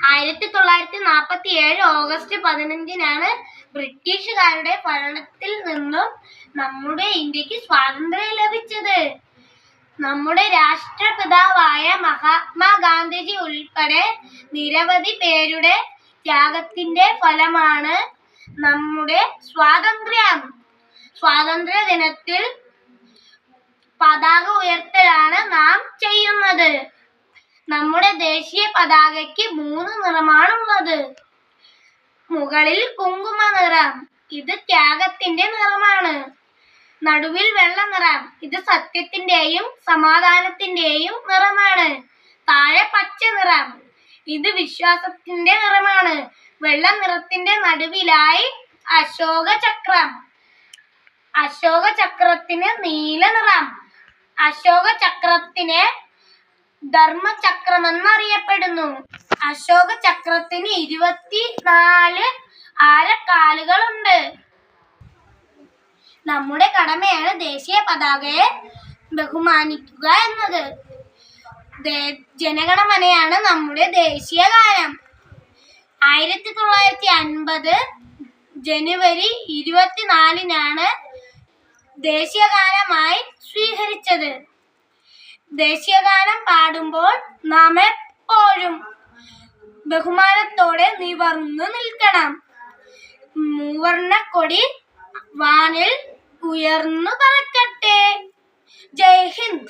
1947 August 15-നാണ് ബ്രിട്ടീഷുകാരുടെ ഭരണത്തിൽ നിന്നും നമ്മുടെ ഇന്ത്യക്ക് സ്വാതന്ത്ര്യം ലഭിച്ചത്. നമ്മുടെ രാഷ്ട്രപിതാവായ മഹാത്മാഗാന്ധിജി ഉൾപ്പെടെ നിരവധി പേരുടെ ത്യാഗത്തിന്റെ ഫലമാണ് നമ്മുടെ സ്വാതന്ത്ര്യം. സ്വാതന്ത്ര്യ ദിനത്തിൽ പതാക ഉയർത്തലാണ് നാം ചെയ്യുന്നത്. നമ്മുടെ ദേശീയ പതാകയ്ക്ക് 3 നിറമാണുള്ളത്. മുകളിൽ കുങ്കുമ നിറം, ഇത് ത്യാഗത്തിന്റെ നിറമാണ്. നടുവിൽ വെള്ള നിറം, ഇത് സത്യത്തിന്റെയും സമാധാനത്തിന്റെയും നിറമാണ്. താഴെ പച്ച നിറം, ഇത് വിശ്വാസത്തിന്റെ നിറമാണ്. വെള്ള നിറത്തിന്റെ നടുവിലായി അശോക ചക്രം. അശോക ചക്രത്തിന് നീല നിറം. അശോക ചക്രത്തിനെ ധർമ്മചക്രമെന്നറിയപ്പെടുന്നു. അശോക ചക്രത്തിന് 24 ആരക്കാലുകളുണ്ട്. നമ്മുടെ കടമയാണ് ദേശീയ പതാകയെ ബഹുമാനിക്കുക എന്നത്. ജനഗണമനയാണ് നമ്മുടെ ദേശീയ ഗാനം. 1950 ജനുവരി 24-നാണ് ദേശീയ ഗാനമായി സ്വീകരിച്ചത്. ദേശീയഗാനം പാടുമ്പോൾ നാം എപ്പോഴും ബഹുമാനത്തോടെ നിവർന്നു നിൽക്കണം. മൂവർണ്ണക്കൊടി വാനിൽ ഉയർന്നു പറക്കട്ടെ. ജയ് ഹിന്ദ്.